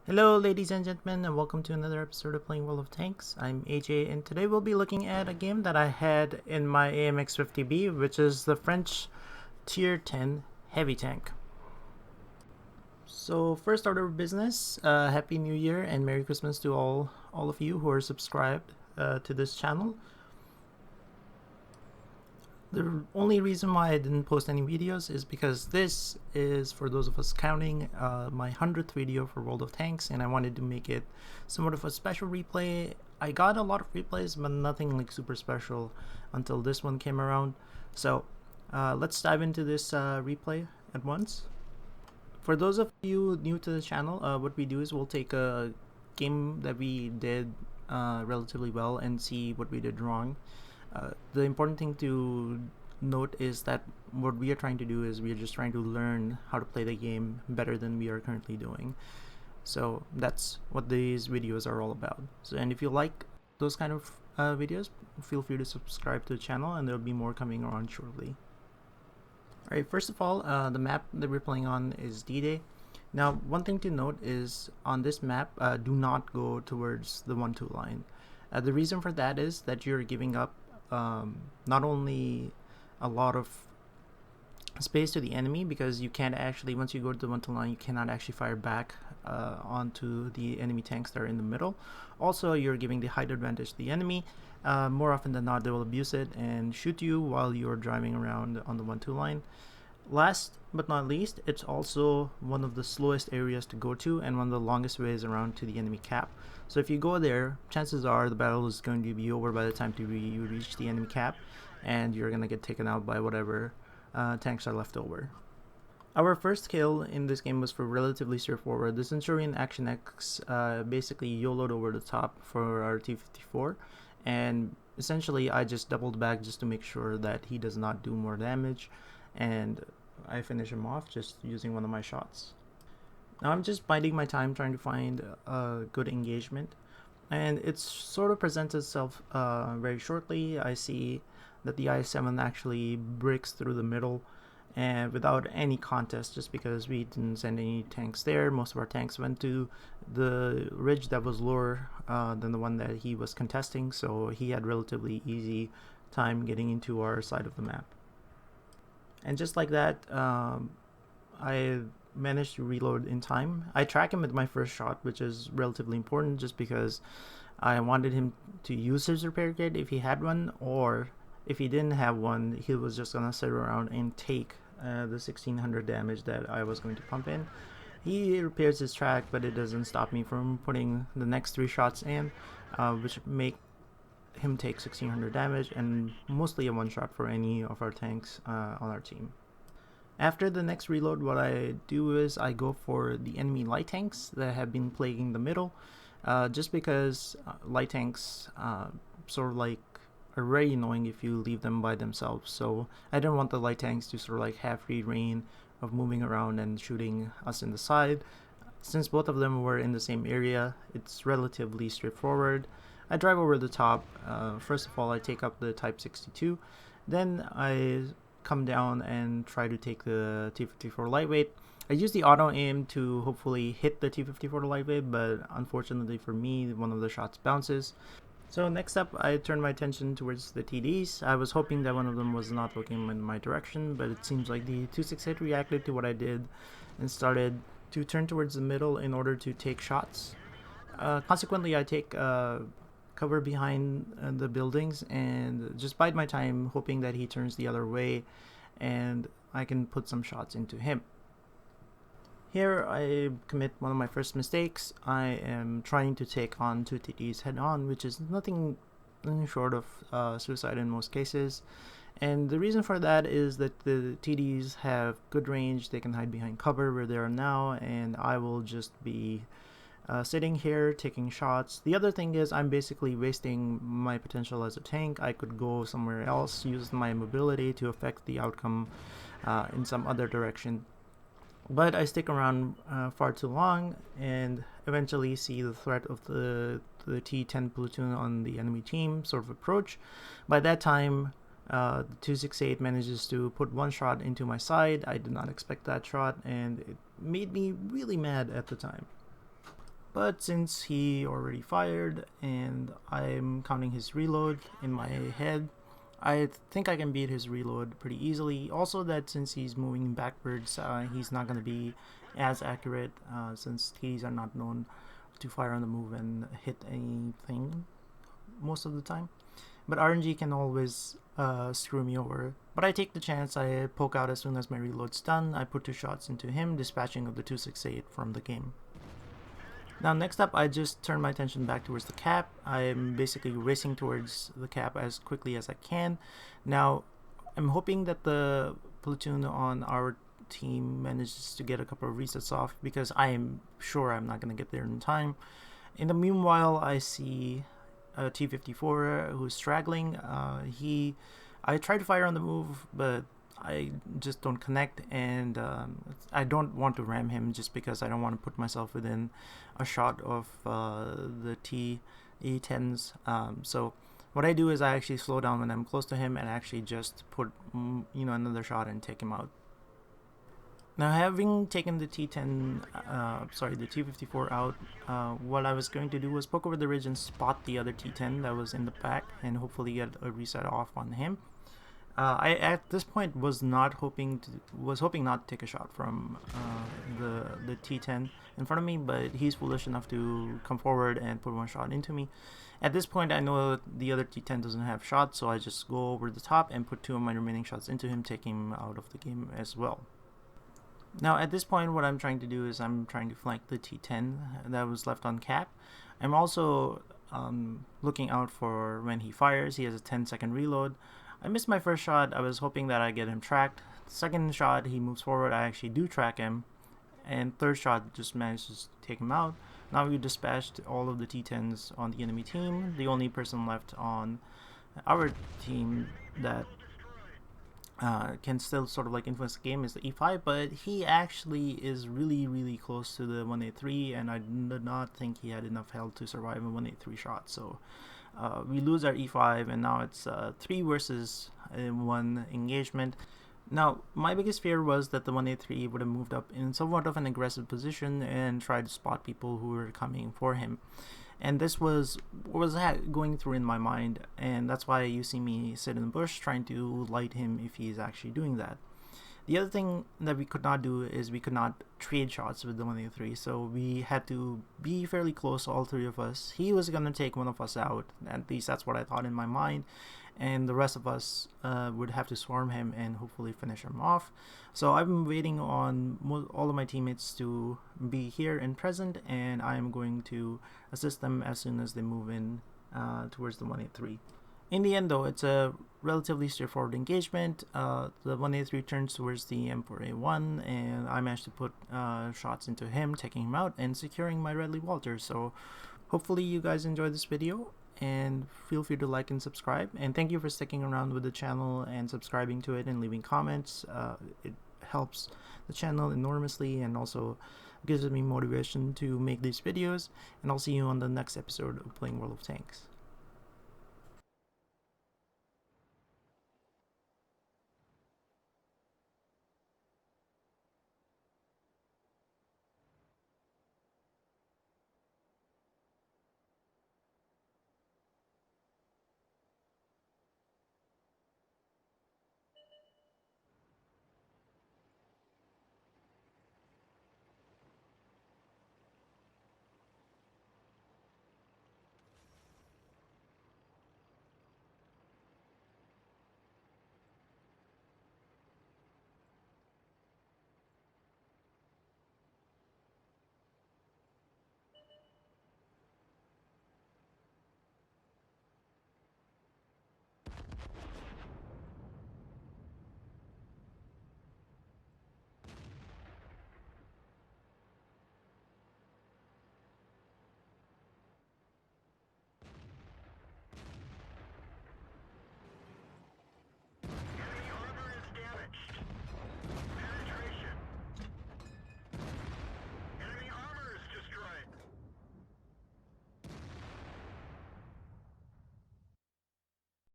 Hello ladies and gentlemen, and welcome to another episode of Playing World of Tanks. I'm AJ, and today we'll be looking at a game that I had in my AMX 50B, which is the French Tier 10 Heavy Tank. So first order of business, Happy New Year and Merry Christmas to all of you who are subscribed to this channel. The only reason why I didn't post any videos is because this is, for those of us counting, my 100th video for World of Tanks, and I wanted to make it somewhat of a special replay. I got a lot of replays, but nothing like super special until this one came around. So let's dive into this replay at once. For those of you new to the channel, what we do is we'll take a game that we did relatively well and see what we did wrong. The important thing to note is that what we are trying to do is we are just trying to learn how to play the game better than we are currently doing. So that's what these videos are all about. So, and if you like those kind of videos, feel free to subscribe to the channel, and there'll be more coming around shortly. Alright, first of all, the map that we're playing on is D-Day. Now, one thing to note is on this map, do not go towards the 1-2 line. The reason for that is that you're giving up not only a lot of space to the enemy, because you can't actually, once you go to the 1-2 line, you cannot actually fire back onto the enemy tanks that are in the middle. Also, you're giving the height advantage to the enemy. More often than not, they will abuse it and shoot you while you're driving around on the 1-2 line. Last but not least, it's also one of the slowest areas to go to and one of the longest ways around to the enemy cap. So if you go there, chances are the battle is going to be over by the time you reach the enemy cap, and you're going to get taken out by whatever tanks are left over. Our first kill in this game was for relatively straightforward. The Centurion Action X basically YOLO'd over the top for our T-54, and essentially I just doubled back just to make sure that he does not do more damage, and I finish him off just using one of my shots. Now I'm just biding my time trying to find a good engagement, and it sort of presents itself very shortly. I see that the I-7 actually breaks through the middle, and without any contest, just because we didn't send any tanks there. Most of our tanks went to the ridge that was lower than the one that he was contesting, so he had relatively easy time getting into our side of the map. And just like that, I managed to reload in time. I track him with my first shot, which is relatively important just because I wanted him to use his repair kit if he had one, or if he didn't have one, he was just gonna sit around and take the 1600 damage that I was going to pump in. He repairs his track, but it doesn't stop me from putting the next 3 shots in, which make him take 1600 damage, and mostly a one-shot for any of our tanks on our team. After the next reload, what I do is I go for the enemy light tanks that have been plaguing the middle, just because light tanks sort of like are very annoying if you leave them by themselves. So I didn't want the light tanks to sort of like have free reign of moving around and shooting us in the side. Since both of them were in the same area, it's relatively straightforward. I drive over the top. First of all, I take up the Type 62. Then I come down and try to take the T-54 lightweight. I use the auto aim to hopefully hit the T-54 lightweight, but unfortunately for me, one of the shots bounces. So next up, I turn my attention towards the TDs. I was hoping that one of them was not looking in my direction, but it seems like the 268 reacted to what I did and started to turn towards the middle in order to take shots. Consequently, I take cover behind the buildings and just bide my time, hoping that he turns the other way and I can put some shots into him. Here I commit one of my first mistakes. I am trying to take on 2 TDs head on, which is nothing short of suicide in most cases. And the reason for that is that the TDs have good range, they can hide behind cover where they are now, and I will just be sitting here taking shots. The other thing is I'm basically wasting my potential as a tank. I could go somewhere else, use my mobility to affect the outcome in some other direction. But I stick around far too long and eventually see the threat of the T-10 platoon on the enemy team sort of approach. By that time, the 268 manages to put one shot into my side. I did not expect that shot, and it made me really mad at the time. But since he already fired and I'm counting his reload in my head, I think I can beat his reload pretty easily. Also that since he's moving backwards, he's not going to be as accurate since TDs are not known to fire on the move and hit anything most of the time. But RNG can always screw me over. But I take the chance, I poke out as soon as my reload's done. I put 2 shots into him, dispatching of the 268 from the game. Now next up, I just turn my attention back towards the cap. I'm basically racing towards the cap as quickly as I can. Now, I'm hoping that the platoon on our team manages to get a couple of resets off because I am sure I'm not going to get there in time. In the meanwhile, I see a T-54 who's straggling. I try to fire on the move, but I just don't connect, and I don't want to ram him just because I don't want to put myself within a shot of the T-10s. So what I do is I actually slow down when I'm close to him and actually just put another shot and take him out. Now, having taken the the T-54 out, what I was going to do was poke over the ridge and spot the other T-10 that was in the back and hopefully get a reset off on him. I at this point was hoping not to take a shot from the T-10 in front of me, but he's foolish enough to come forward and put 1 shot into me. At this point, I know that the other T-10 doesn't have shots, so I just go over the top and put 2 of my remaining shots into him, taking him out of the game as well. Now at this point, what I'm trying to do is I'm trying to flank the T-10 that was left on cap. I'm also looking out for when he fires. He has a 10-second reload. I missed my first shot. I was hoping that I get him tracked. The second shot, he moves forward. I actually do track him. And third shot just manages to take him out. Now we dispatched all of the T-10s on the enemy team. The only person left on our team that can still sort of like influence the game is the E5, but he actually is really close to the 183, and I did not think he had enough health to survive a 183 shot. So we lose our E5, and now it's 3 versus 1 engagement. Now, my biggest fear was that the 183 would have moved up in somewhat of an aggressive position and tried to spot people who were coming for him. And this was what was going through in my mind, and that's why you see me sit in the bush trying to light him if he's actually doing that. The other thing that we could not do is we could not trade shots with the 183, so we had to be fairly close, all 3 of us. He was going to take one of us out, at least that's what I thought in my mind, and the rest of us would have to swarm him and hopefully finish him off. So I've been waiting on all of my teammates to be here and present, and I'm going to assist them as soon as they move in towards the 183. In the end, though, it's a relatively straightforward engagement. The 183 turns towards the M4A1, and I managed to put shots into him, taking him out and securing my Radley Walter. So hopefully you guys enjoyed this video, and feel free to like and subscribe. And thank you for sticking around with the channel and subscribing to it and leaving comments. It helps the channel enormously and also gives me motivation to make these videos. And I'll see you on the next episode of Playing World of Tanks.